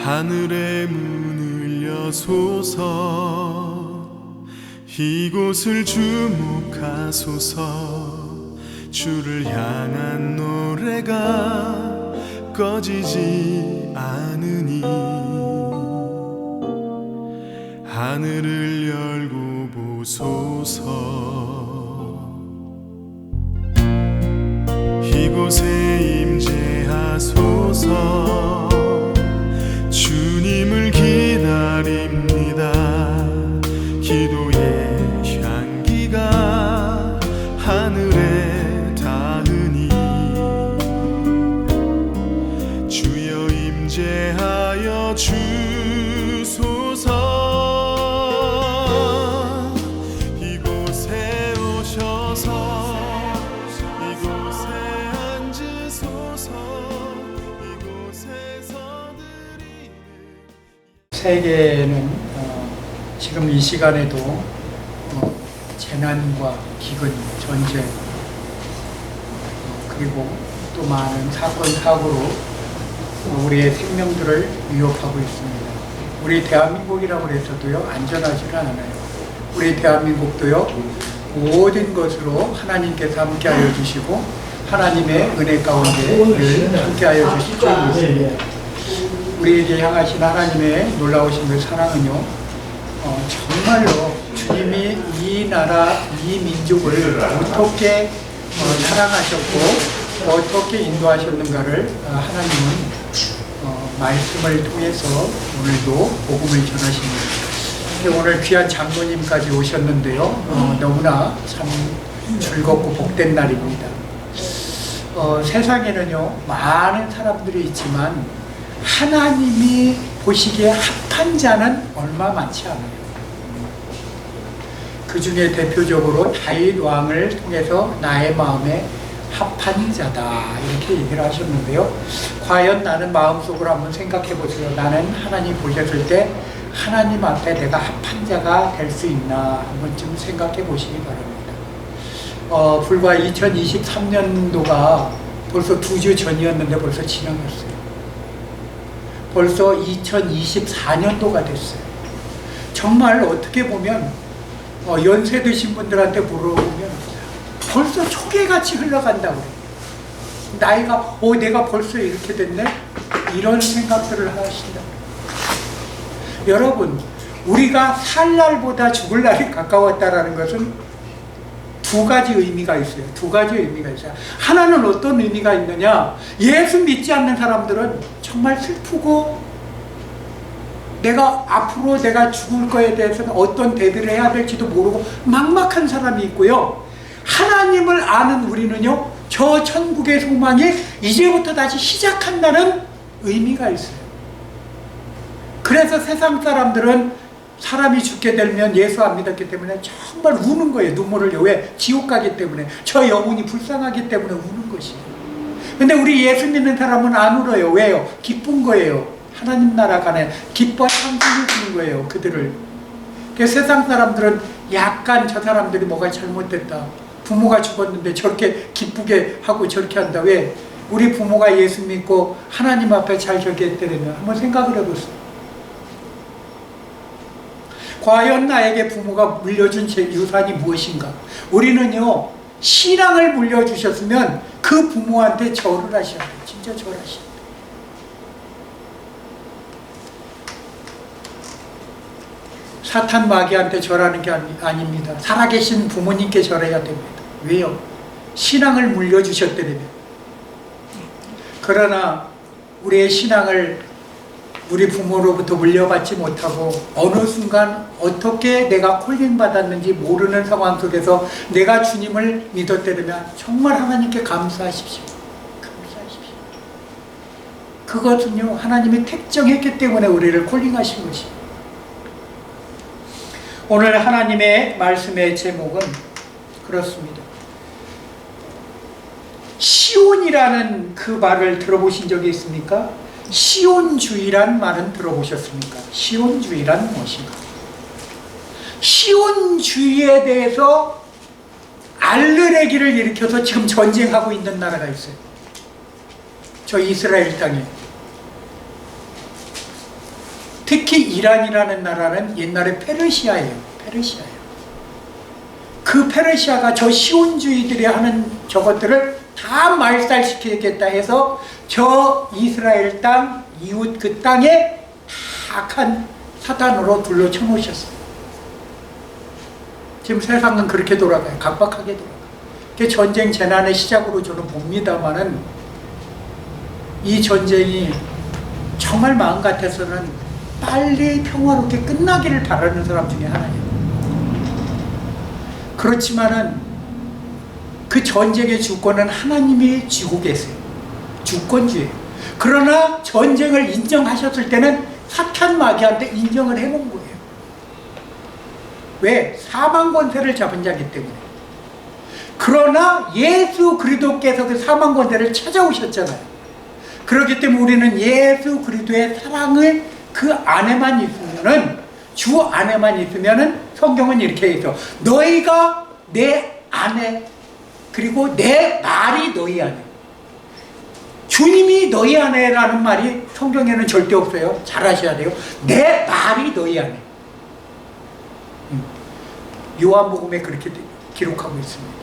하늘의 문을 여소서 이곳을 주목하소서 주를 향한 노래가 꺼지지 않으니 하늘을 열고 보소서 이곳에 임재하소서 주님을 기다립니다. 기도의 향기가 하늘에 닿으니 주여 임재하여 주소서 이곳에 오셔서 이곳에 앉으소서 이곳에서 세계는 지금 이 시간에도 재난과 기근, 전쟁 그리고 또 많은 사건, 사고로 우리의 생명들을 위협하고 있습니다. 우리 대한민국이라고 해서도요 안전하지는 않아요. 우리 대한민국도요 모든 것으로 하나님께서 함께하여 주시고 하나님의 은혜 가운데 늘 함께하여 주실 줄 믿습니다. 우리에게 향하신 하나님의 놀라우신 그 사랑은요 정말로 주님이 이 나라, 이 민족을 어떻게 사랑하셨고 어떻게 인도하셨는가를 하나님은 말씀을 통해서 오늘도 복음을 전하십니다. 오늘 귀한 장로님까지 오셨는데요 너무나 참 즐겁고 복된 날입니다. 세상에는요 많은 사람들이 있지만 하나님이 보시기에 합한 자는 얼마 많지 않아요. 그 중에 대표적으로 다윗 왕을 통해서 나의 마음에 합한 자다 이렇게 얘기를 하셨는데요. 과연 나는 마음속으로 한번 생각해 보세요. 나는 하나님 보셨을 때 하나님 앞에 내가 합한 자가 될 수 있나 한 번쯤 생각해 보시기 바랍니다. 불과 2023년도가 벌써 2주 전이었는데 벌써 지나갔어요. 벌써 2024년도가 됐어요. 정말 어떻게 보면 연세 드신 분들한테 물어보면 벌써 초계같이 흘러간다고 그래요. 나이가 내가 벌써 이렇게 됐네? 이런 생각들을 하신다. 여러분 우리가 살 날보다 죽을 날이 가까웠다라는 것은 두 가지 의미가 있어요. 두 가지 의미가 있어요. 하나는 어떤 의미가 있느냐? 예수 믿지 않는 사람들은 정말 슬프고 앞으로 내가 죽을 거에 대해서는 어떤 대비를 해야 될지도 모르고 막막한 사람이 있고요. 하나님을 아는 우리는요, 저 천국의 소망이 이제부터 다시 시작한다는 의미가 있어요. 그래서 세상 사람들은 사람이 죽게 되면 예수 안 믿었기 때문에 정말 우는 거예요. 눈물을 흘려. 왜? 지옥 가기 때문에. 저 영혼이 불쌍하기 때문에 우는 것이에요. 근데 우리 예수 믿는 사람은 안 울어요. 왜요? 기쁜 거예요. 하나님 나라 가네. 기뻐 찬송해 주는 거예요. 그들을. 그래서 세상 사람들은 약간 저 사람들이 뭐가 잘못됐다. 부모가 죽었는데 저렇게 기쁘게 하고 저렇게 한다. 왜? 우리 부모가 예수 믿고 하나님 앞에 잘 저기 했다면 한번 생각을 해보세요. 과연 나에게 부모가 물려준 제 유산이 무엇인가? 우리는요 신앙을 물려주셨으면 그 부모한테 절을 하셔야 돼요. 진짜 절하셔야 돼요. 사탄 마귀한테 절하는 게 아닙니다. 살아계신 부모님께 절해야 됩니다. 왜요? 신앙을 물려주셨다면. 그러나 우리의 신앙을 우리 부모로부터 물려받지 못하고 어느 순간 어떻게 내가 콜링 받았는지 모르는 상황 속에서 내가 주님을 믿었다면 정말 하나님께 감사하십시오. 감사하십시오. 그것은요 하나님이 택정했기 때문에 우리를 콜링하신 것입니다. 오늘 하나님의 말씀의 제목은 그렇습니다. 시온이라는 그 말을 들어보신 적이 있습니까? 시온주의란 말은 들어보셨습니까? 시온주의란 무엇인가? 시온주의에 대해서 알르레기를 일으켜서 지금 전쟁하고 있는 나라가 있어요. 저 이스라엘 땅에. 이란이라는 나라는 옛날에 페르시아예요. 페르시아예요. 그 페르시아가 저 시온주의들이 하는 저것들을 다 말살시키겠다 해서 저 이스라엘 땅, 이웃 그 땅에 악한 사단으로 둘러쳐 놓으셨어요. 지금 세상은 그렇게 돌아가요. 각박하게 돌아가요. 그 전쟁 재난의 시작으로 저는 봅니다만은 이 전쟁이 정말 마음 같아서는 빨리 평화롭게 끝나기를 바라는 사람 중에 하나예요. 그렇지만은 그 전쟁의 주권은 하나님이 쥐고 계세요. 주권주의예요. 그러나 전쟁을 인정하셨을 때는 사탄 마귀한테 인정을 해놓은 거예요. 왜? 사망 권세를 잡은 자기 때문에. 그러나 예수 그리스도께서 그 사망 권세를 찾아오셨잖아요. 그렇기 때문에 우리는 예수 그리스도의 사랑을 그 안에만 있으면은, 주 안에만 있으면은, 성경은 이렇게 해서 너희가 내 안에, 그리고 내 말이 너희 안에. 주님이 너희 안에라는 말이 성경에는 절대 없어요. 잘 아셔야 돼요. 내 말이 너희 안에. 요한복음에 그렇게 기록하고 있습니다.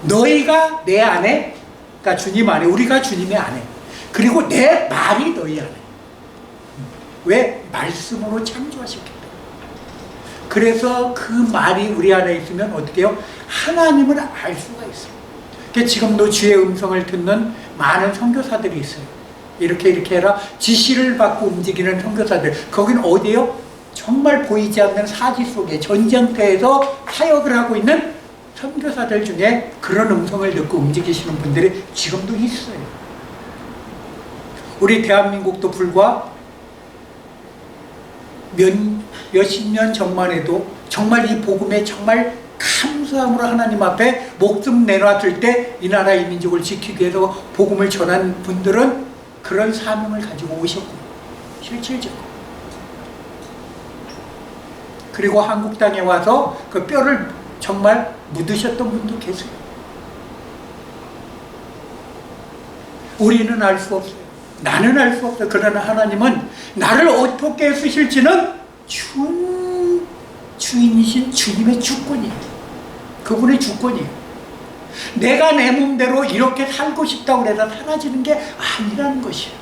너희가 내 안에, 그러니까 주님 안에, 우리가 주님의 안에, 그리고 내 말이 너희 안에. 왜? 말씀으로 창조하셨기 때문에. 그래서 그 말이 우리 안에 있으면 어떻게 해요? 하나님을 알 수가 있어요. 그러니까 지금도 주의 음성을 듣는 많은 선교사들이 있어요. 이렇게 해라 지시를 받고 움직이는 선교사들. 거긴 어디요? 정말 보이지 않는 사지 속에 전쟁터에서 사역을 하고 있는 선교사들 중에 그런 음성을 듣고 움직이시는 분들이 지금도 있어요. 우리 대한민국도 불과 몇십 년 전만 해도 정말 이 복음에 정말 감사함으로 하나님 앞에 목숨 내놨을 때 이 나라 이 민족을 지키기 위해서 복음을 전한 분들은 그런 사명을 가지고 오셨고, 실질적으로. 그리고 한국 땅에 와서 그 뼈를 정말 묻으셨던 분도 계세요. 우리는 알 수 없어요. 나는 알 수 없어요. 그러나 하나님은 나를 어떻게 쓰실지는 주인이신 주님의 주권이에요. 그분의 주권이에요. 내가 내 몸대로 이렇게 살고 싶다고 해서 사라지는 게 아니라는 것이에요.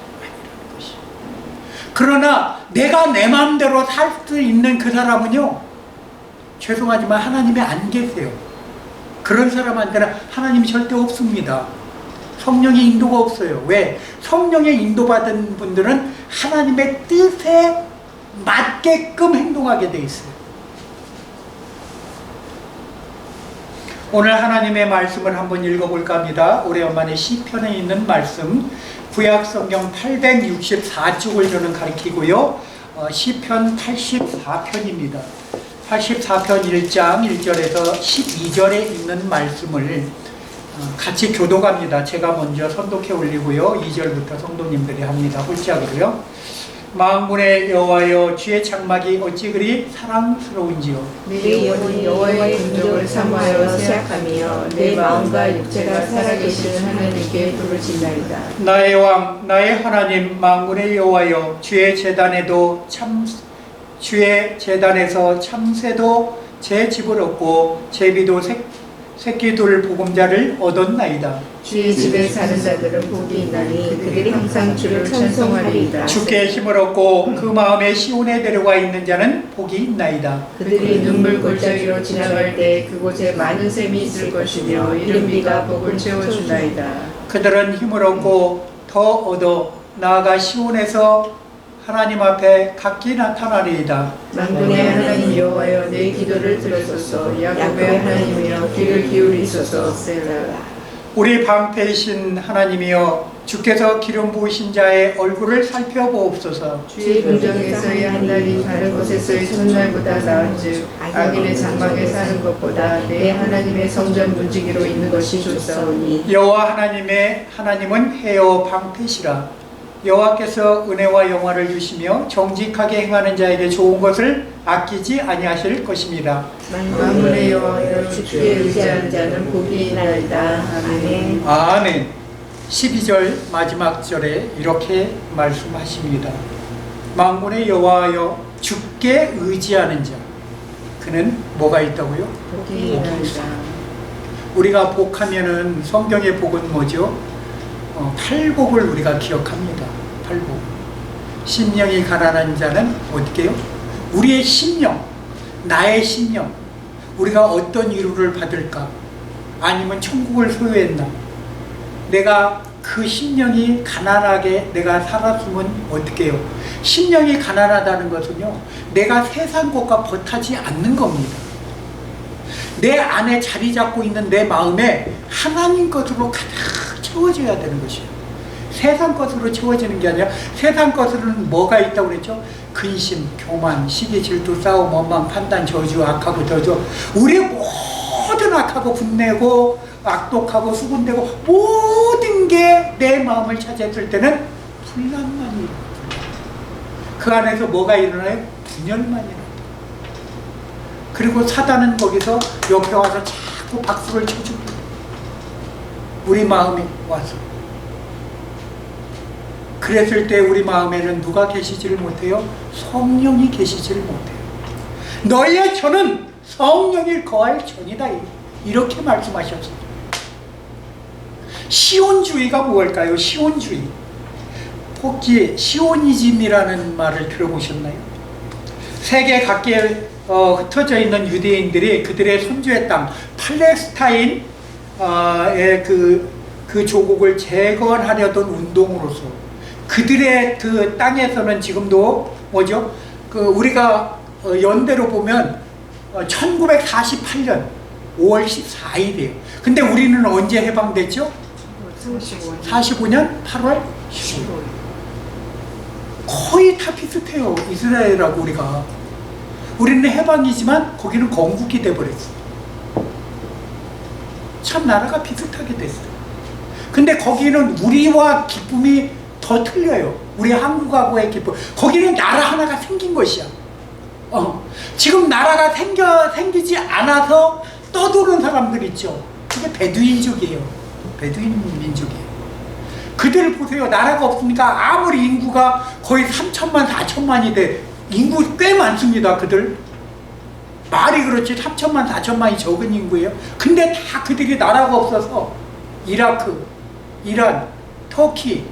그러나 내가 내 마음대로 살 수 있는 그 사람은요, 죄송하지만 하나님이 안 계세요. 그런 사람한테는 하나님이 절대 없습니다. 성령의 인도가 없어요. 왜? 성령의 인도받은 분들은 하나님의 뜻에 맞게끔 행동하게 돼 있어요. 오늘 하나님의 말씀을 한번 읽어볼까 합니다. 오래간만에 시편에 있는 말씀, 구약성경 864쪽을 저는 가리키고요. 시편 84편입니다. 84편 1장 1절에서 12절에 있는 말씀을 같이 교독합니다. 제가 먼저 선독해 올리고요. 2절부터 성도님들이 합니다. 홀짝으로요. 만군의 여호와여, 주의 장막이 어찌 그리 사랑스러운지요. 내 영혼이 여호와의 긍정을 사모하여 생각하며 내 마음과 육체가 살아계신 하나님께 부르짖나이다. 나의 왕, 나의 하나님, 만군의 여호와여, 주의 제단에서 참새도 제 집을 얻고 제비도 새끼둘 보금자를 얻었나이다. 주의 집에 사는 자들은 복이 있나니 그들이 항상 주를 찬송하리이다. 주께 힘을 얻고 그 마음에 시온에 데려가 있는 자는 복이 있나이다. 그들이 눈물 골짜기로 지나갈 때 그곳에 많은 샘이 있을 것이며 이른 비가 복을 채워주나이다. 그들은 힘을 얻고 더 얻어 나아가 시온에서 하나님 앞에 각기 나타나리이다. 만군의 하나님 여호와여, 내 기도를 들으소서. 야곱의 하나님이여, 귀를 기울이소서. 셀라. 우리 방패이신 하나님이여, 주께서 기름 부으신 자의 얼굴을 살펴보옵소서. 주의 긍정에서의 한 날이 다른 곳에서의 첫날보다 나은즉 악인의 장막에 사는 것보다 내 하나님의 성전 문지기로 있는 것이 좋사오니. 여호와 하나님은 해여 방패시라. 여호와께서 은혜와 영화를 주시며 정직하게 행하는 자에게 좋은 것을 아끼지 아니하실 것입니다. 만군의 여호와여, 주께 의지하는 자는 복이 있나이다. 아멘. 아멘. 12절 마지막 절에 이렇게 말씀하십니다. 만군의 여호와여 주께 의지하는 자 그는 뭐가 있다고요? 복이 있나이다. 우리가 복하면은 성경의 복은 뭐죠? 팔복을 우리가 기억합니다. 팔복. 심령이 가난한 자는 어떻게 해요? 우리의 심령, 나의 심령, 우리가 어떤 위로를 받을까? 아니면 천국을 소유했나? 내가 그 심령이 가난하게 내가 살았으면 어떻게 해요? 심령이 가난하다는 것은요, 내가 세상 것과 버타지 않는 겁니다. 내 안에 자리 잡고 있는 내 마음에 하나님 것으로 가득 채워져야 되는 것이에요. 세상 것으로 채워지는 게 아니라 세상 것으로는 뭐가 있다고 그랬죠? 근심, 교만, 시기, 질투, 싸움, 원망, 판단, 저주, 악하고 저주. 우리의 모든 악하고 분내고 악독하고 수군되고 모든 게 내 마음을 차지했을 때는 분란만이 일어나요. 그 안에서 뭐가 일어나요? 분열만이 일어나요. 그리고 사단은 거기서 옆에 와서 자꾸 박수를 쳐줍니다. 우리 마음에 와서. 그랬을 때 우리 마음에는 누가 계시지를 못해요? 성령이 계시지를 못해요. 너희의 전은 성령이 거할 전이다. 이렇게 말씀하셨습니다. 시온주의가 무엇일까요? 시온주의. 혹시 시오니즘이라는 말을 들어보셨나요? 세계 각계에 흩어져 있는 유대인들이 그들의 선주의 땅 팔레스타인의 그 조국을 재건하려던 운동으로서 그들의 그 땅에서는 지금도 뭐죠? 우리가 연대로 보면 1948년 5월 14일이에요. 근데 우리는 언제 해방됐죠? 45년 8월 15일. 거의 다 비슷해요. 이스라엘하고 우리가. 우리는 해방이지만 거기는 건국이 돼버렸어. 참 나라가 비슷하게 됐어요. 근데 거기는 우리와 기쁨이 더 틀려요. 우리 한국하고의 기쁨. 거기는 나라 하나가 생긴 것이야. 지금 나라가 생기지 않아서 떠도는 사람들 있죠. 그게 베두인족이에요. 베두인 민족이에요. 그들 보세요. 나라가 없으니까 아무리 인구가 거의 3천만, 4천만이 돼. 인구 꽤 많습니다. 그들. 말이 그렇지 3천만, 4천만이 적은 인구예요. 근데 다 그들이 나라가 없어서 이라크, 이란, 터키,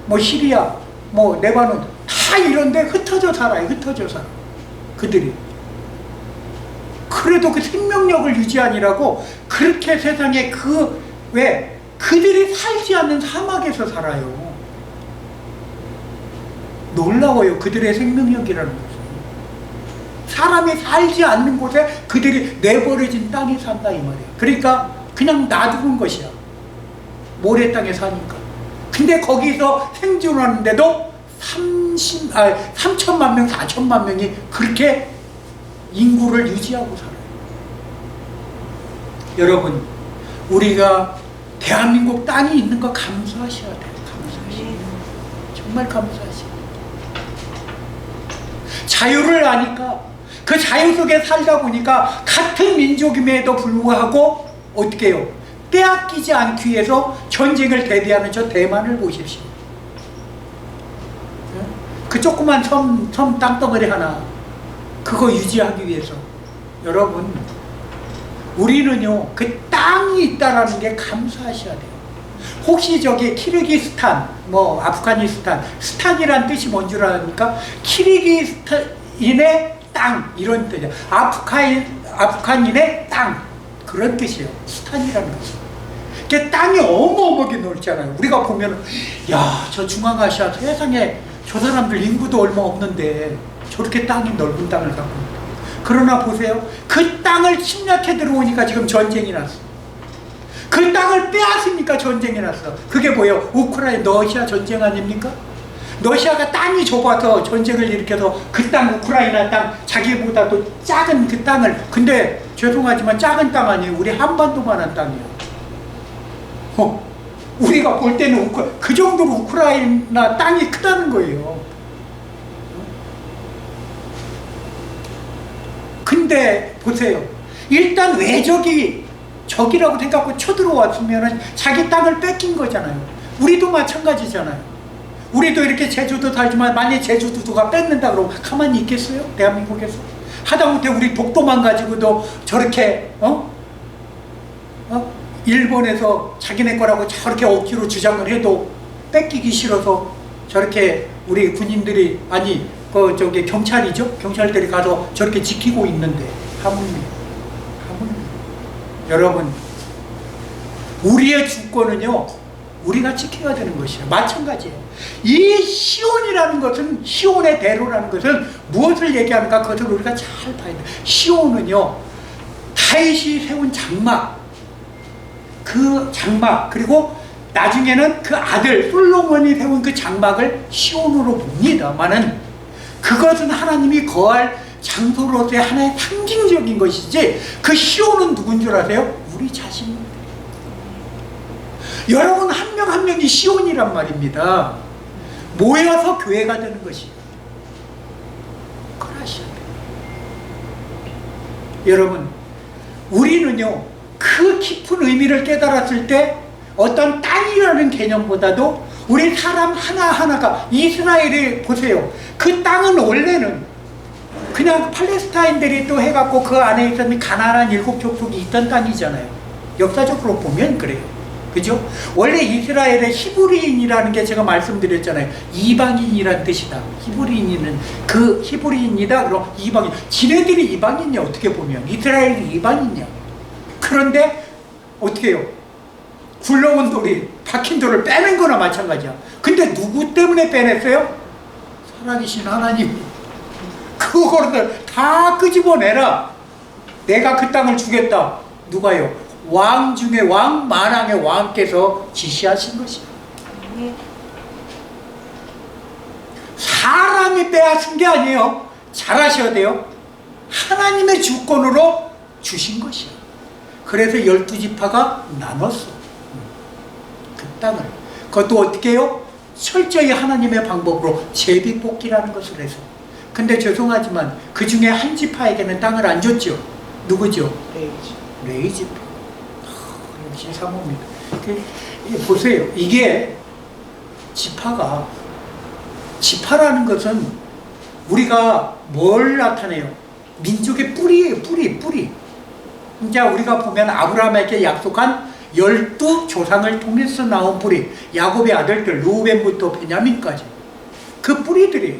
뭐 시리아, 뭐 레바논 다 이런데 흩어져 살아요. 흩어져 살아. 그들이. 그래도 그 생명력을 유지하느라고 그렇게 세상에 왜 그들이 살지 않는 사막에서 살아요. 놀라워요. 그들의 생명력이라는 것은. 사람이 살지 않는 곳에 그들이 내버려진 땅에 산다 이 말이에요. 그러니까 그냥 놔두는 것이야. 모래 땅에 사니까. 근데 거기서 생존하는데도 3천만 명, 4천만 명이 그렇게 인구를 유지하고 살아요. 여러분, 우리가 대한민국 땅이 있는 거 감사하셔야 돼요. 감사하셔야 돼요. 정말 감사하셔야 돼요. 자유를 아니까 그 자유 속에 살다 보니까 같은 민족임에도 불구하고 어떻게 해요? 빼앗기지 않기 위해서 전쟁을 대비하는 저 대만을 보십시오. 그 조그만 섬 땅덩어리 하나 그거 유지하기 위해서 여러분 우리는요 그 땅이 있다라는 게 감사하셔야 돼요. 혹시 저기 키르기스탄 뭐 아프가니스탄 스탄이란 뜻이 뭔 줄 아십니까? 키르기스탄인의 땅 이런 뜻이에요. 아프간인의 땅 그런 뜻이에요. 스탄이라는 것이. 그 땅이 어마어마하게 넓잖아요. 우리가 보면 야, 저 중앙아시아 세상에 저 사람들 인구도 얼마 없는데 저렇게 땅이 넓은 땅을 갖고 있다. 그러나 보세요. 그 땅을 침략해 들어오니까 지금 전쟁이 났어. 그 땅을 빼앗으니까 전쟁이 났어. 그게 뭐예요? 우크라이나 러시아 전쟁 아닙니까? 러시아가 땅이 좁아서 전쟁을 일으켜서 그 땅 우크라이나 땅 자기보다도 작은 그 땅을 근데 죄송하지만 작은 땅 아니에요. 우리 한반도만한 땅이에요. 우리가 볼 때는 그 정도로 우크라이나 땅이 크다는 거예요. 근데 보세요. 일단 외적이 적이라고 생각하고 쳐들어왔으면 자기 땅을 뺏긴 거잖아요. 우리도 마찬가지잖아요. 우리도 이렇게 제주도 살지만 만약에 제주도 누가 뺏는다 그러면 가만히 있겠어요? 대한민국에서? 하다못해 우리 독도만 가지고도 저렇게 일본에서 자기네 거라고 저렇게 억지로 주장을 해도 뺏기기 싫어서 저렇게 우리 군인들이 아니 저기 경찰이죠? 경찰들이 가서 저렇게 지키고 있는데 하물며 여러분 우리의 주권은요 우리가 지켜야 되는 것이에요. 마찬가지예요. 이 시온이라는 것은 시온의 대로라는 것은 무엇을 얘기하는가 그것을 우리가 잘 봐야 돼요. 시온은요 다윗이 세운 장막 그 장막 그리고 나중에는 그 아들 솔로몬이 세운 그 장막을 시온으로 봅니다만은 그것은 하나님이 거할 장소로서의 하나의 상징적인 것이지 그 시온은 누군 줄 아세요? 우리 자신입니다. 여러분 한 명 한 명이 시온이란 말입니다. 모여서 교회가 되는 것이에요. 그러시야 돼요. 여러분 우리는요 그 깊은 의미를 깨달았을 때 어떤 땅이라는 개념보다도 우리 사람 하나하나가 이스라엘이 보세요. 그 땅은 원래는 그냥 팔레스타인들이 또 해갖고 그 안에 있었던 가나안 7족속이 있던 땅이잖아요. 역사적으로 보면 그래요. 그죠? 원래 이스라엘의 히브리인이라는 게 제가 말씀드렸잖아요. 이방인이란 뜻이다. 히브리인은 그 히브리인이다. 그럼 이방인. 지네들이 이방인이냐 어떻게 보면. 이스라엘이 이방인이냐. 그런데 어떻게 해요? 굴러온 돌이 박힌 돌을 빼는 거나 마찬가지야. 근데 누구 때문에 빼냈어요? 살아계신 하나님. 그거를 다 끄집어내라. 내가 그 땅을 주겠다. 누가요? 왕 중에 왕, 만왕의 왕께서 지시하신 것이야. 사람이 빼앗은 게 아니에요. 잘 아셔야 돼요. 하나님의 주권으로 주신 것이야. 그래서 12지파가 나눴어. 그 땅을. 그것도 어떻게 해요? 철저히 하나님의 방법으로 제비뽑기라는 것을 해서. 근데 죄송하지만 그 중에 한 지파에게는 땅을 안 줬죠. 누구죠? 레위 지파. 역시 사모입니다. 보세요. 이게 지파라는 것은 우리가 뭘 나타내요? 민족의 뿌리예요. 뿌리. 이제 우리가 보면 아브라함에게 약속한 12조상을 통해서 나온 뿌리, 야곱의 아들들 루벤부터 베냐민까지 그 뿌리들이에요.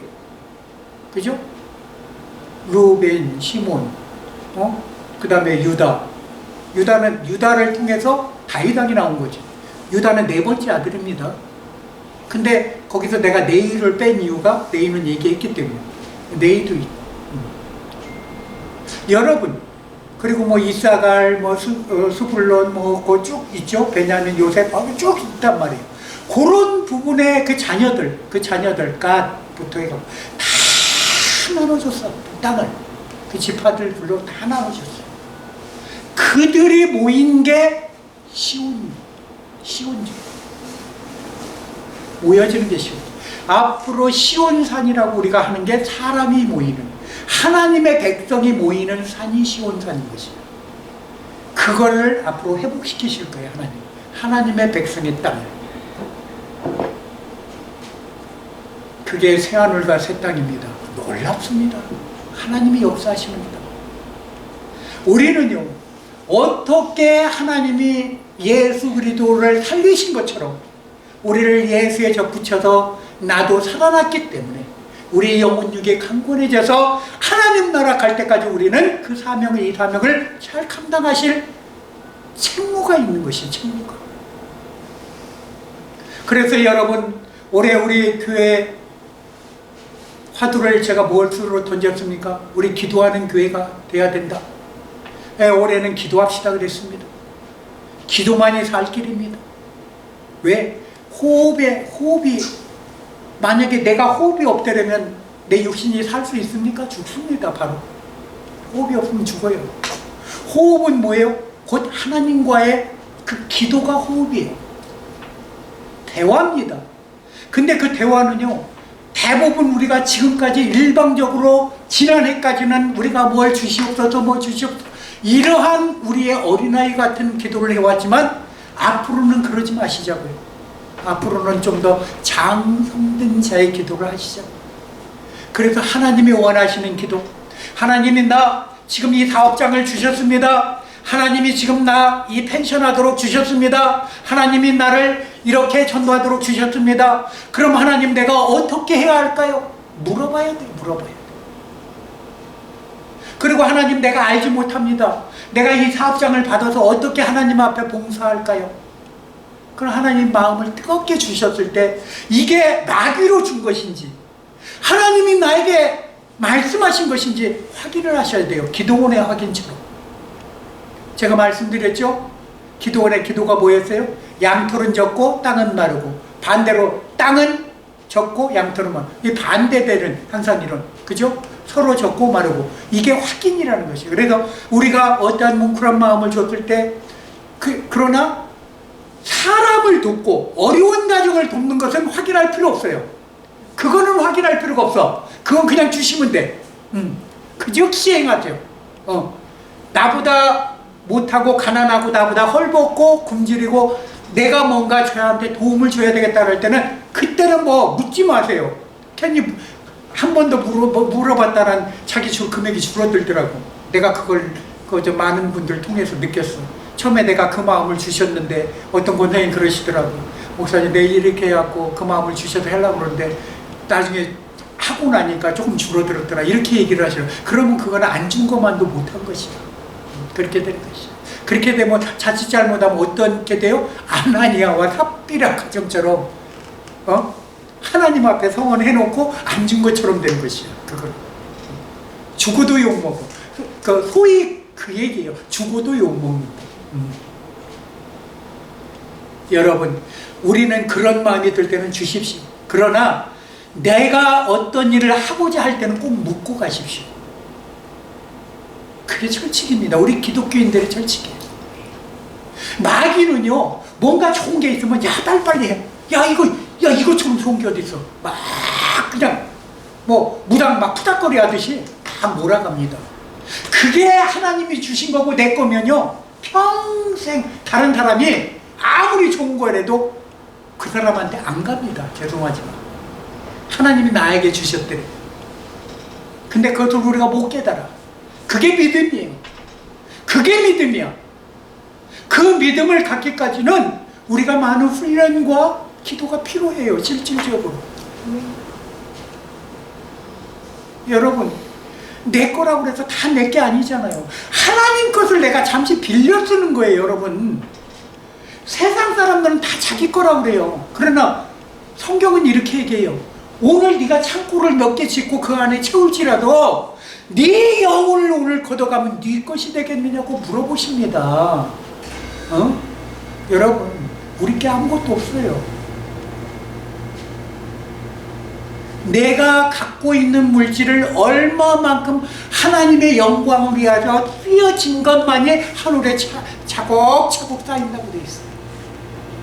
그죠? 루벤, 시몬, 그 다음에 유다를 통해서 다윗왕이 나온 거죠. 유다는 4번째 아들입니다. 근데 거기서 내가 네이를 뺀 이유가 네이는 얘기했기 때문에 네이도 여러분 그리고 뭐 이사갈 수불론 그거 쭉 있죠. 베냐민 요셉 쭉 있단 말이에요. 그런 부분에 그 자녀들 갓부터 해서 다 나눠줬어. 땅을 그 지파들 불러 다 나눠줬어. 그들이 모인 게 시온이죠. 모여지는 게 시온. 앞으로 시온산이라고 우리가 하는 게 사람이 모이는, 하나님의 백성이 모이는 산이 시온산인 것이에요. 그거를 앞으로 회복시키실 거예요. 하나님의 백성의 땅을. 그게 새하늘과 새 땅입니다. 놀랍습니다. 하나님이 역사하십니다. 우리는요, 어떻게 하나님이 예수 그리스도를 살리신 것처럼 우리를 예수에 접붙여서 나도 살아났기 때문에 우리의 영혼 육이 강건해져서 하나님 나라 갈 때까지 우리는 그 사명을, 이 사명을 잘 감당하실 책무가 있는 것이에요. 책무가. 그래서 여러분, 올해 우리 교회 화두를 제가 무엇으로 던졌습니까? 우리 기도하는 교회가 돼야 된다. 올해는 기도합시다 그랬습니다. 기도만이 살 길입니다. 왜? 호흡이 만약에 내가 호흡이 없다면 내 육신이 살 수 있습니까? 죽습니다. 바로 호흡이 없으면 죽어요. 호흡은 뭐예요? 곧 하나님과의 그 기도가 호흡이에요. 대화입니다. 근데 그 대화는요, 대부분 우리가 지금까지 일방적으로 지난해까지는 우리가 뭘 주시옵소서 뭐 주시옵소서 이러한 우리의 어린아이 같은 기도를 해왔지만 앞으로는 그러지 마시자고요. 앞으로는 좀 더 장성된 자의 기도를 하시죠. 그래서 하나님이 원하시는 기도, 하나님이 나 지금 이 사업장을 주셨습니다. 하나님이 지금 나 이 펜션하도록 주셨습니다. 하나님이 나를 이렇게 전도하도록 주셨습니다. 그럼 하나님 내가 어떻게 해야 할까요? 물어봐야 돼요. 물어봐야 돼요. 그리고 하나님 내가 알지 못합니다. 내가 이 사업장을 받아서 어떻게 하나님 앞에 봉사할까요? 그럼 하나님 마음을 뜨겁게 주셨을 때 이게 나귀로 준 것인지 하나님이 나에게 말씀하신 것인지 확인을 하셔야 돼요. 기도원의 확인처럼. 제가 말씀드렸죠? 기도원의 기도가 뭐였어요? 양털은 적고 땅은 마르고, 반대로 땅은 적고 양털은 마르고. 이 반대되는 항상 이런, 그죠? 서로 적고 마르고. 이게 확인이라는 것이에요. 그래서 우리가 어떠한 뭉클한 마음을 줬을 때 그러나 사람을 돕고 어려운 가정을 돕는 것은 확인할 필요 없어요. 그거는 확인할 필요가 없어. 그건 그냥 주시면 돼. 그 즉시 행하죠. 나보다 못하고 가난하고 나보다 헐벗고 굶주리고 내가 뭔가 저한테 도움을 줘야 되겠다 할 때는 그때는 뭐 묻지 마세요. 괜히 한 번 더 물어봤다는 자기 줄 금액이 줄어들더라고. 내가 그걸 많은 분들 통해서 느꼈어. 처음에 내가 그 마음을 주셨는데 어떤 권사님 그러시더라고. 목사님 내일 이렇게 해갖고 그 마음을 주셔서 하려고 그러는데 나중에 하고 나니까 조금 줄어들었더라. 이렇게 얘기를 하시더라고. 그러면 그건 안 준 것만도 못한 것이다. 그렇게 되는 것이죠. 그렇게 되면 자칫 잘못하면 어떻게 돼요? 아나니아와 삽비라 가정처럼 하나님 앞에 성언해놓고 안 준 것처럼 되는 것이에요. 그걸 죽어도 욕먹어. 소위 그 얘기예요. 죽어도 욕먹는다. 여러분, 우리는 그런 마음이 들 때는 주십시오. 그러나 내가 어떤 일을 하고자 할 때는 꼭 묻고 가십시오. 그게 철칙입니다. 우리 기독교인들의 철칙이에요. 마귀는요, 뭔가 좋은 게 있으면 야 빨리빨리 해. 야 이거처럼 좋은 게 어디 있어. 막 그냥 뭐 무당 막 푸닥거리 하듯이 다 몰아갑니다. 그게 하나님이 주신 거고 내 거면요, 평생 다른 사람이 아무리 좋은 거라도 그 사람한테 안 갑니다. 죄송하지만 하나님이 나에게 주셨대. 근데 그것을 우리가 못 깨달아. 그게 믿음이에요. 그게 믿음이야. 그 믿음을 갖기까지는 우리가 많은 훈련과 기도가 필요해요. 실질적으로. 여러분, 내 거라고 해서 다 내 게 아니잖아요. 하나님 것을 내가 잠시 빌려 쓰는 거예요. 여러분, 세상 사람들은 다 자기 거라고 그래요. 그러나 성경은 이렇게 얘기해요. 오늘 네가 창고를 몇 개 짓고 그 안에 채울지라도 네 영혼을 오늘 걷어가면 네 것이 되겠느냐고 물어보십니다. 여러분, 우리 게 아무것도 없어요. 내가 갖고 있는 물질을 얼마만큼 하나님의 영광을 위하여 쓰여진 것만이 하늘에 차곡차곡 쌓인다고 되어 있어요.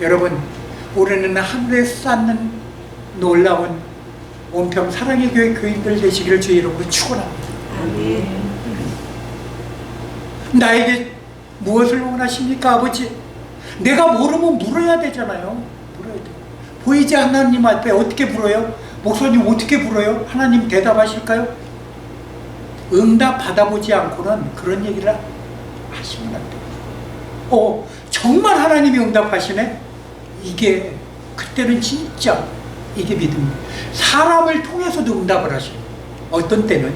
여러분, 우리는 하늘에 쌓는 놀라운 온평 사랑의 교회 교인들 되시기를 주의 이름으로 축원합니다. 나에게 무엇을 원하십니까, 아버지? 내가 모르면 물어야 되잖아요. 물어야 돼. 보이지 않는 하나님 앞에 어떻게 물어요? 목사님 어떻게 물어요? 하나님 대답하실까요? 응답 받아보지 않고는 그런 얘기를 하시면 안 돼요. 정말 하나님이 응답하시네? 이게 그때는 진짜 이게 믿음이에요. 사람을 통해서도 응답을 하셔요. 어떤 때는.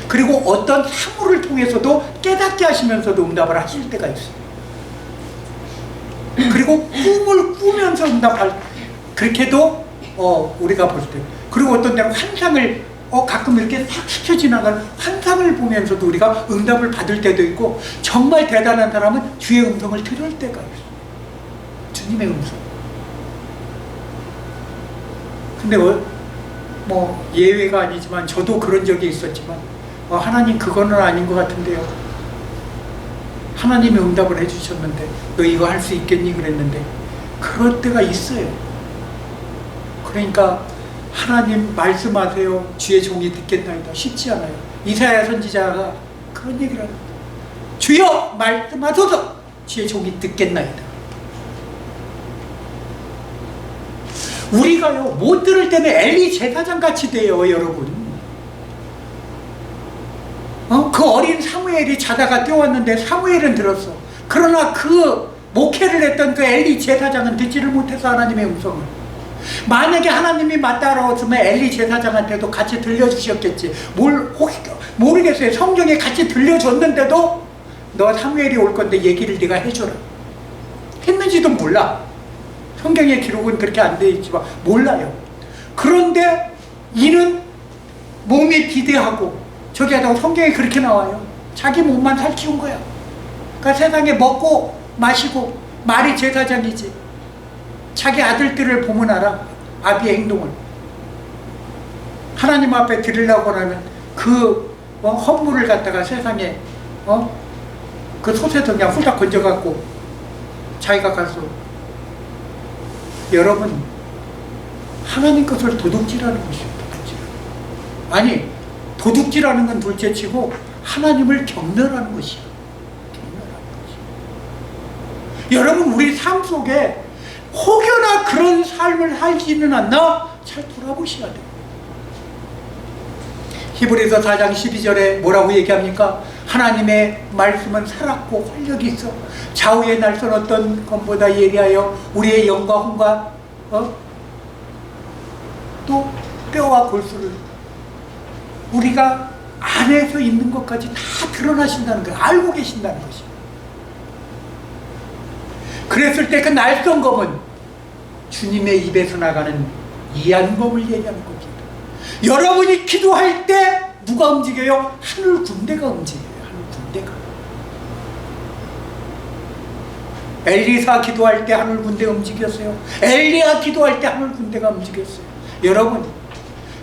그리고 어떤 사물을 통해서도 깨닫게 하시면서도 응답을 하실 때가 있어요. 그리고 꿈을 꾸면서 응답할, 그렇게도 우리가 볼 때. 그리고 어떤 때는 환상을 가끔 이렇게 싹 스쳐 지나가는 환상을 보면서도 우리가 응답을 받을 때도 있고, 정말 대단한 사람은 주의 음성을 들을 때가 있어요. 주님의 음성. 근데 뭐 예외가 아니지만 저도 그런 적이 있었지만 하나님 그거는 아닌 것 같은데요. 하나님이 응답을 해주셨는데 너 이거 할 수 있겠니? 그랬는데 그럴 때가 있어요. 그러니까 하나님 말씀하세요. 주의 종이 듣겠나이다. 쉽지 않아요. 이사야 선지자가 그런 얘기를 합니다. 주여 말씀하소서. 주의 종이 듣겠나이다. 우리가요 못 들을 때는 엘리 제사장 같이 돼요, 여러분. 그 어린 사무엘이 자다가 깨웠는데 사무엘은 들었어. 그러나 그 목회를 했던 그 엘리 제사장은 듣지를 못해서 하나님의 음성을. 만약에 하나님이 맞다라웠으면 엘리 제사장한테도 같이 들려주셨겠지. 혹시 모르겠어요. 성경에 같이 들려줬는데도 너 사무엘이 올 건데 얘기를 네가 해줘라 했는지도 몰라. 성경의 기록은 그렇게 안 돼 있지만 몰라요. 그런데 이는 몸이 비대하고 저기 하다가 성경에 그렇게 나와요. 자기 몸만 살찌운 거야. 그러니까 세상에 먹고 마시고 말이 제사장이지. 자기 아들들을 보면 알아. 아비의 행동을. 하나님 앞에 드리려고 하면 그 헌물을 갖다가 세상에 그 솥에서 그냥 훌딱 건져갖고 자기가 가서. 여러분, 하나님 것을 도둑질하는 것이에요. 도둑질. 아니, 도둑질하는 건 둘째치고 하나님을 경멸하는 것이야. 경멸하는 것이야. 여러분, 우리 삶 속에 혹여나 그런 삶을 살지는 않나 잘 돌아보셔야 돼요. 히브리서 4장 12절에 뭐라고 얘기합니까? 하나님의 말씀은 살았고 활력이 있어 좌우의 날선 어떤 것보다 예리하여 우리의 영과 혼과 또 뼈와 골수를 우리가 안에서 있는 것까지 다 드러나신다는 거예요. 알고 계신다는 것이에요. 그랬을 때 그 날선 검은 주님의 입에서 나가는 이한검을 얘기하는 겁니다. 여러분이 기도할 때 누가 움직여요? 하늘 군대가 움직여요. 하늘 군대가. 엘리사 기도할 때 하늘 군대 움직였어요. 엘리야 기도할 때 하늘 군대가 움직였어요. 여러분,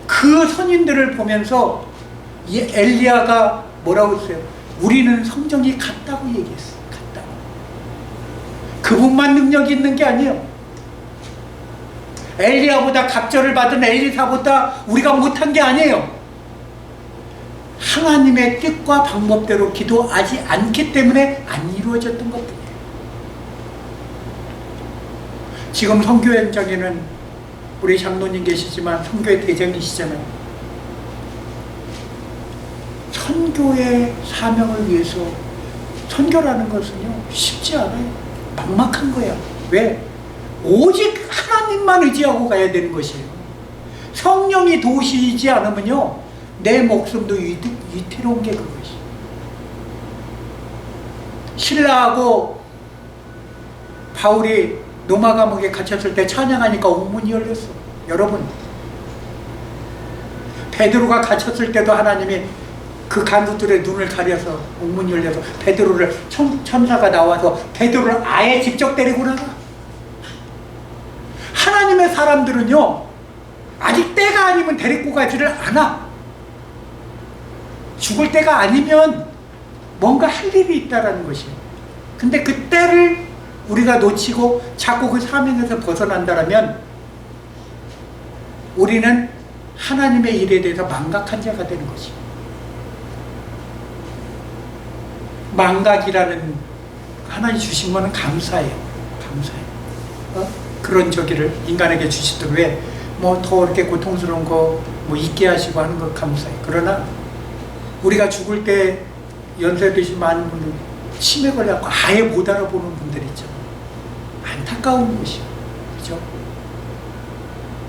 그 선인들을 보면서 이 엘리야가 뭐라고 했어요? 우리는 성정이 같다고 얘기했어요. 같다고. 그분만 능력이 있는 게 아니에요. 엘리야보다 갑절을 받은 엘리사보다 우리가 못한 게 아니에요. 하나님의 뜻과 방법대로 기도하지 않기 때문에 안 이루어졌던 것뿐이에요. 지금 선교 현장에는 우리 장로님 계시지만 선교의 대장이시잖아요. 선교의 사명을 위해서 선교라는 것은요 쉽지 않아요. 막막한 거야. 왜? 오직 하나님만 의지하고 가야 되는 것이에요. 성령이 도우시지 않으면요 내 목숨도 위태로운 게 그것이에요. 신라하고 바울이 로마 감옥에 갇혔을 때 찬양하니까 옥문이 열렸어. 여러분, 베드로가 갇혔을 때도 하나님이 그 간부들의 눈을 가려서 옥문이 열려서 베드로를 천사가 나와서 베드로를 아예 직접 데리고 나가. 하나님의 사람들은요 아직 때가 아니면 데리고 가지를 않아. 죽을 때가 아니면 뭔가 할 일이 있다라는 것이에요. 근데 그 때를 우리가 놓치고 자꾸 그 사명에서 벗어난다면 우리는 하나님의 일에 대해서 망각한 자가 되는 것이에요. 망각이라는 하나님 주신 거는 감사해요. 감사해요. 그런 저기를 인간에게 주시도록 왜 뭐 더 이렇게 고통스러운 거 뭐 있게 하시고 하는 거 감사해요. 그러나 우리가 죽을 때 연세 드신 많은 분들 치매 걸려갖고 아예 못 알아보는 분들 있죠. 안타까운 것이요. 그죠?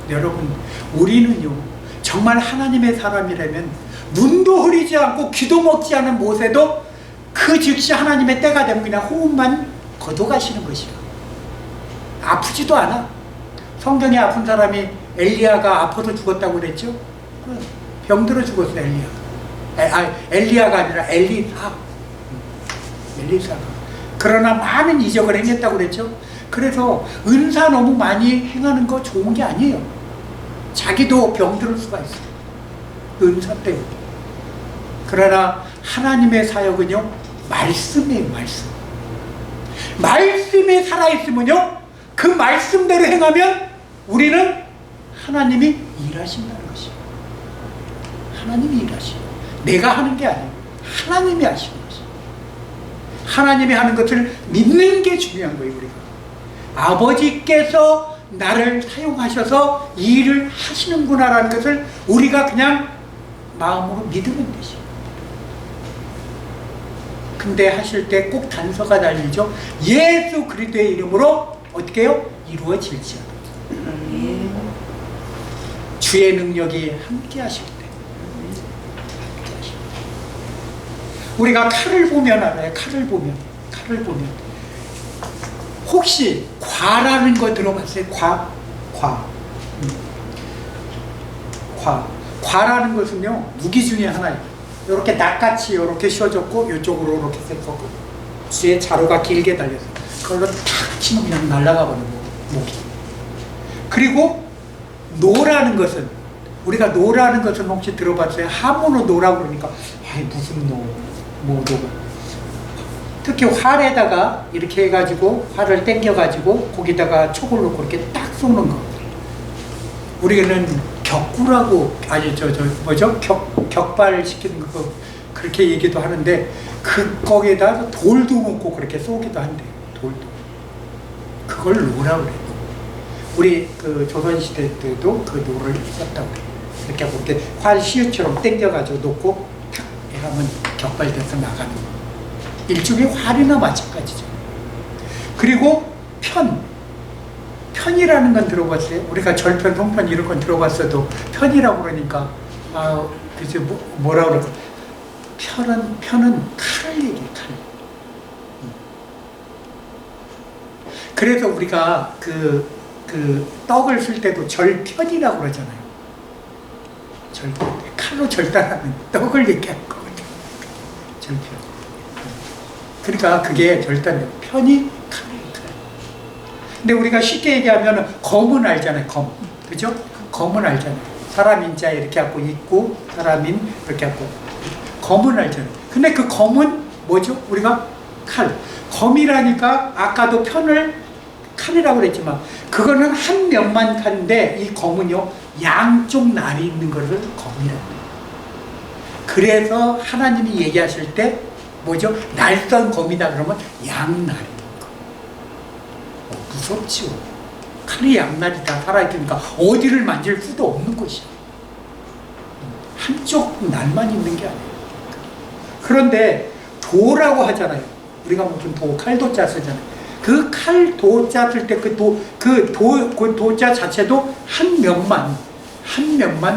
여러분, 우리는요 정말 하나님의 사람이라면 눈도 흐리지 않고 귀도 먹지 않은 모세도 그 즉시 하나님의 때가 되면 그냥 호흡만 걷어가시는 것이요. 아프지도 않아. 성경에 아픈 사람이 엘리야가 아파서 죽었다고 그랬죠? 병들어 죽었어. 엘리야가 아니라 엘리사가. 그러나 많은 이적을 행했다고 그랬죠? 그래서 은사 너무 많이 행하는 거 좋은 게 아니에요. 자기도 병들을 수가 있어요. 은사 때문에. 그러나 하나님의 사역은요 말씀이에요. 말씀. 말씀에 살아있으면요 그 말씀대로 행하면 우리는 하나님이 일하신다는 것이에요. 하나님이 일하시고 내가 하는 게 아니에요. 하나님이 하시는 것이에요. 하나님이 하는 것을 믿는 게 중요한 거예요. 우리가 아버지께서 나를 사용하셔서 이 일을 하시는구나라는 것을 우리가 그냥 마음으로 믿으면 되죠. 근데 하실 때 꼭 단서가 달리죠. 예수 그리스도의 이름으로 어떻게 해요? 이루어질지어다. 주의 능력이 함께 하실 때. 우리가 칼을 보면 알아요. 칼을 보면 혹시 과라는 거 들어봤어요? 과라는 것은요 무기 중에 하나예요. 이렇게 낫같이 이렇게 씌워졌고 이쪽으로 이렇게 셀거고 뒤에 자루가 길게 달려서 그걸로 탁 치면 그냥 날아가 버리고 목이. 그리고 노라는 것은 우리가 노라는 것은 혹시 들어봤어요? 하모노 노라고 그러니까 아이 무슨 뭐 특히 활에다가 이렇게 해가지고 활을 당겨가지고 거기다가 촉을 놓고 이렇게 딱 쏘는 거. 우리는 격구라고 아니 뭐죠? 격발시키는 거 그렇게 얘기도 하는데 거기에다 돌도 놓고 그렇게 쏘기도 한대요. 돌도. 그걸 노라고 그래요. 우리 그 조선시대 때도 그 노를 썼다고 그래요. 이렇게 하고 이렇게 활 시유처럼 당겨가지고 놓고 탁 하면 격발돼서 나가는 거. 일종의 활이나 마찬가지죠. 그리고 편이라는 건 들어봤어요? 우리가 절편, 송편 이런 건 들어봤어도 편이라고 그러니까 글쎄 뭐라 그럴까? 편은 칼을 얘기해, 칼. 그래서 우리가 그 떡을 쓸 때도 절편이라고 그러잖아요. 절편. 칼로 절단하는 떡을 얘기하는 거거든요. 절편. 그러니까 그게 절단 편이 칼이에요. 근데 우리가 쉽게 얘기하면 검은 알잖아요. 검. 그죠? 검은 알잖아요. 사람 인자 이렇게 갖고 있고 사람인 이렇게 갖고 검은 알잖아요. 근데 그 검은 뭐죠? 우리가 칼. 검이라니까 아까도 편을 칼이라고 그랬지만 그거는 한 면만 칼인데 이 검은요 양쪽 날이 있는 것을 검이라고 해요. 그래서 하나님이 얘기하실 때 뭐죠? 날선 검이다 그러면 양날이 무섭지요. 칼이 양날이 다 살아있으니까 어디를 만질 수도 없는 것이야. 한쪽 날만 있는 게 아니에요. 그런데 도라고 하잖아요. 우리가 무슨 칼도자 쓰잖아요. 그 칼도자 쓸 때 그 도자 자체도 한 면만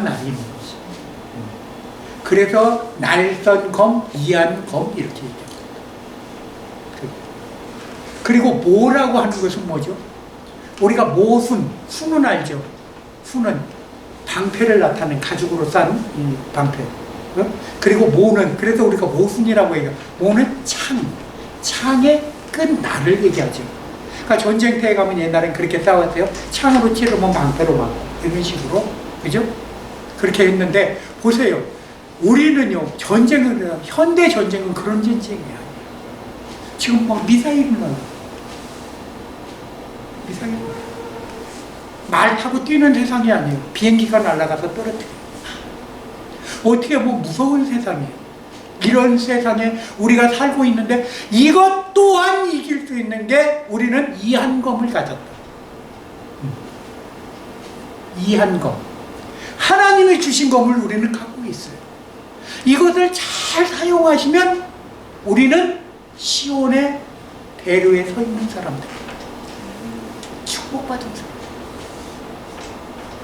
날이 있는 것이죠. 그래서 날선 검, 이한 검 이렇게 얘기합니다. 그리고 모라고 하는 것은 뭐죠? 우리가 모순, 순은 알죠? 순은 방패를 나타낸 가죽으로 싼 이 방패. 그리고 모는 그래서 우리가 모순이라고 얘기해요. 모는 창의 끈 날을 얘기하죠. 그러니까 전쟁터에 가면 옛날엔 그렇게 싸웠어요. 창으로 찌르면 방패로 막고 이런 식으로, 그죠? 그렇게 했는데 보세요. 우리는요 전쟁은 현대 전쟁은 그런 전쟁이 아니에요. 지금 막 미사일이 나요. 말 타고 뛰는 세상이 아니에요. 비행기가 날아가서 떨어뜨려요. 어떻게 보면 무서운 세상이에요. 이런 세상에 우리가 살고 있는데 이것 또한 이길 수 있는 게 우리는 이한검을 가졌다. 이한검. 하나님이 주신 검을 우리는 갖고 있어요. 이것을 잘 사용하시면 우리는 시온의 대로에 서 있는 사람들. 축복받은 사람.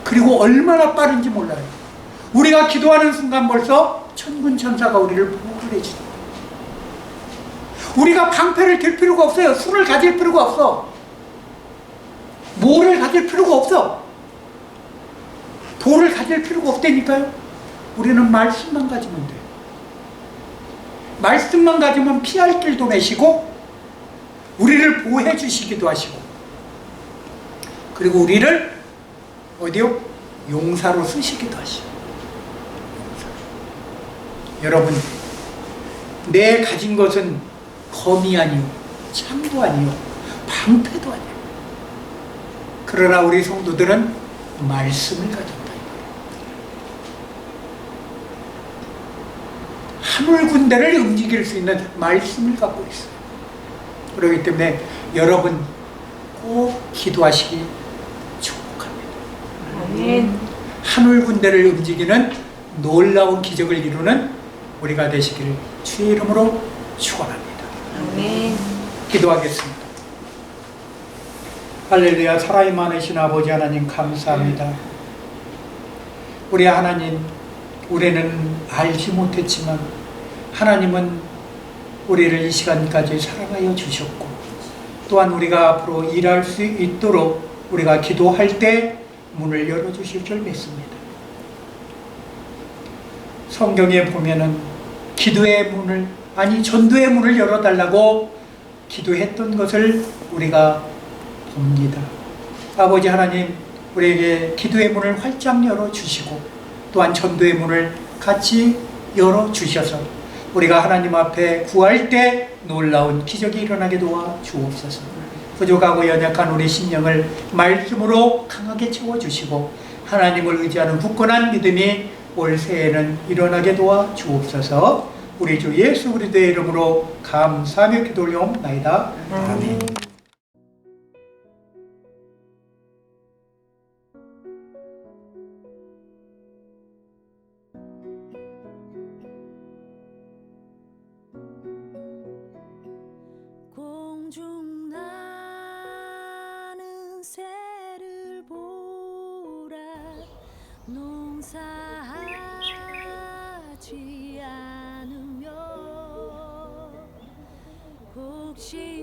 그리고 얼마나 빠른지 몰라요. 우리가 기도하는 순간 벌써 천군 천사가 우리를 보호를 해주죠. 우리가 방패를 들 필요가 없어요. 술을 가질 필요가 없어. 뭐를 가질 필요가 없어. 돌을 가질 필요가 없다니까요. 우리는 말씀만 가지면 돼요. 말씀만 가지면 피할 길도 내시고 우리를 보호해 주시기도 하시고 그리고 우리를 어디요? 용사로 쓰시기도 하시고. 여러분, 내 가진 것은 검이 아니요, 창도 아니요, 방패도 아니요. 그러나 우리 성도들은 말씀을 가졌다. 하늘 군대를 움직일 수 있는 말씀을 갖고 있어요. 그렇기 때문에 여러분 꼭 기도하시기 아멘. 하늘 군대를 움직이는 놀라운 기적을 이루는 우리가 되시기를 주의 이름으로 축원합니다. 아멘. 기도하겠습니다. 할렐루야. 사랑이 많으신 아버지 하나님 감사합니다. 우리 하나님, 우리는 알지 못했지만 하나님은 우리를 이 시간까지 사랑하여 주셨고, 또한 우리가 앞으로 일할 수 있도록 우리가 기도할 때 문을 열어주실 줄 믿습니다. 성경에 보면은 기도의 문을, 아니 전도의 문을 열어달라고 기도했던 것을 우리가 봅니다. 아버지 하나님, 우리에게 기도의 문을 활짝 열어주시고 또한 전도의 문을 같이 열어주셔서 우리가 하나님 앞에 구할 때 놀라운 기적이 일어나게 도와 주옵소서. 부족하고 연약한 우리 심령을 말씀으로 강하게 채워주시고 하나님을 의지하는 굳건한 믿음이 올 새해에는 일어나게 도와 주옵소서. 우리 주 예수 그리스도의 이름으로 감사하며 기도 올려옵나이다. 아멘. 공중 나는 새를 보라 농사하지 않으며 곡식